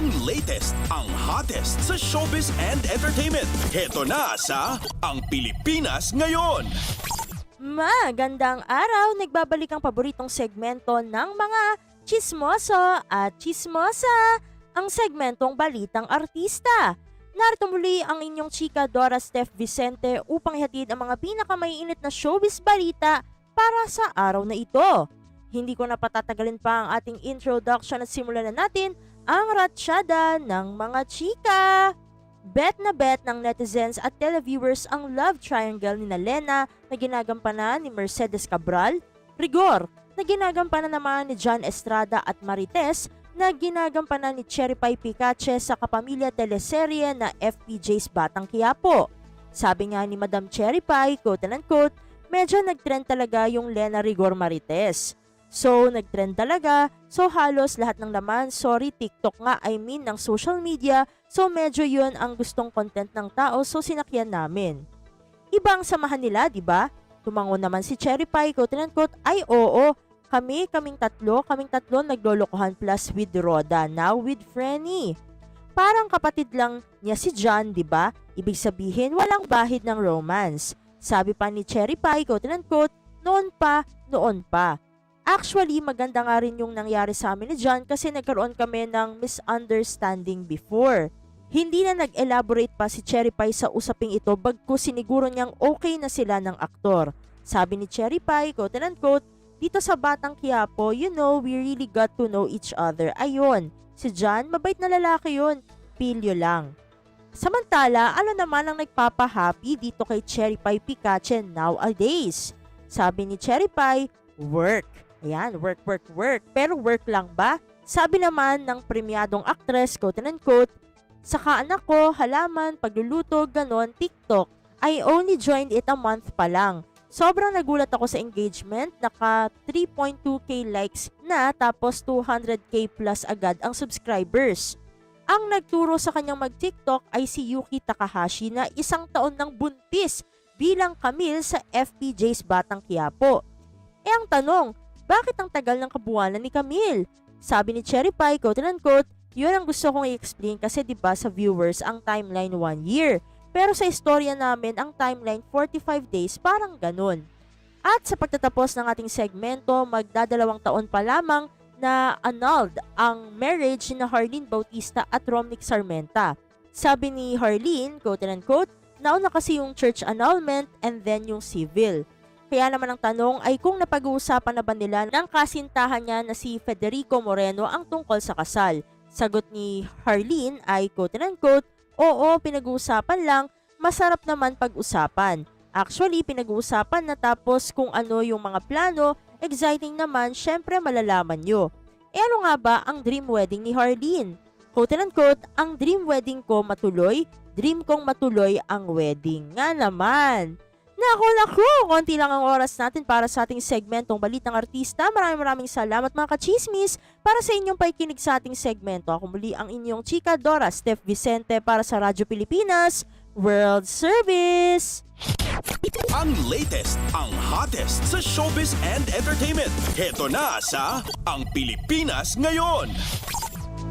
Ang latest, ang hottest sa showbiz and entertainment. Heto na sa Ang Pilipinas Ngayon. Magandang araw! Nagbabalik ang paboritong segmento ng mga chismoso at chismosa, ang segmentong Balitang Artista. Narito muli ang inyong chika Dora Steph Vicente upang ihatid ang mga pinakamaiinit na showbiz balita para sa araw na ito. Hindi ko na patatagalin pa ang ating introduction at simulan na natin ang ratsyada ng mga chika. Bet na bet ng netizens at televiewers ang love triangle ni Lena na ginagampanan ni Mercedes Cabral, Rigor na ginagampanan naman ni John Estrada at Marites na ginagampanan ni Cherry Pie Picache sa kapamilya teleserye na FPJ's Batang Quiapo. Sabi nga ni Madam Cherry Pie, quote and unquote, medyo nagtrend talaga yung Lena Rigor Marites. So, nagtrend talaga. So, halos lahat ng laman, sorry, TikTok nga, I mean, ng social media. So, medyo yun ang gustong content ng tao. So, sinakyan namin. Ibang samahan nila, di ba? Tumango naman si Cherry Pie, quote and unquote, ay oo, kaming tatlo naglolokohan plus with Roda, now with Frenny. Parang kapatid lang niya si John, di ba? Ibig sabihin, walang bahid ng romance. Sabi pa ni Cherry Pie, quote and unquote, noon pa. Actually, maganda nga rin yung nangyari sa amin ni John kasi nagkaroon kami ng misunderstanding before. Hindi na nag-elaborate pa si Cherry Pie sa usaping ito bagkus siniguro niyang okay na sila ng aktor. Sabi ni Cherry Pie, quote and unquote, dito sa Batang Quiapo, you know, we really got to know each other. Ayun, si John, mabait na lalaki yun. Pilyo lang. Samantala, ano naman ang nagpapahappy dito kay Cherry Pie Picache nowadays? Sabi ni Cherry Pie, work. Ayan, work. Pero work lang ba? Sabi naman ng premyadong actress, quote and unquote, saka anak ko, halaman, pagluluto, ganon, TikTok. I only joined it a month pa lang. Sobrang nagulat ako sa engagement, naka 3.2k likes na tapos 200k plus agad ang subscribers. Ang nagturo sa kanyang mag-TikTok ay si Yuki Takahashi na 1 taon ng buntis bilang Camille sa FPJ's Batang Quiapo. Ang tanong, bakit ang tagal ng kabuwanan ni Camille? Sabi ni Cherry Pie, quote and unquote, yun ang gusto kong i-explain kasi diba sa viewers ang timeline 1 year. Pero sa istorya namin ang timeline 45 days, parang ganun. At sa pagtatapos ng ating segmento, magdadalawang taon pa lamang na annulled ang marriage ni Harleen Bautista at Romnick Sarmenta. Sabi ni Harleen, quote and unquote, nauna kasi yung church annulment and then yung civil. Kaya naman ang tanong ay kung napag-uusapan na ba nila ng kasintahan niya na si Federico Moreno ang tungkol sa kasal. Sagot ni Harleen ay quote and unquote, oo, pinag-uusapan lang, masarap naman pag-usapan. Actually, pinag-uusapan na tapos kung ano yung mga plano, exciting naman, syempre malalaman nyo. Ano nga ba ang dream wedding ni Harleen? Quote and unquote, ang dream wedding ko matuloy, dream kong matuloy ang wedding. Nga naman. Naku, konti lang ang oras natin para sa ating segmentong Balitang Artista. Maraming salamat mga kachismis para sa inyong pakikinig sa ating segmento. Ako muli ang inyong chika Dora Steph Vicente para sa Radyo Pilipinas World Service. Ang latest, ang hottest sa showbiz and entertainment. Heto na sa Ang Pilipinas Ngayon.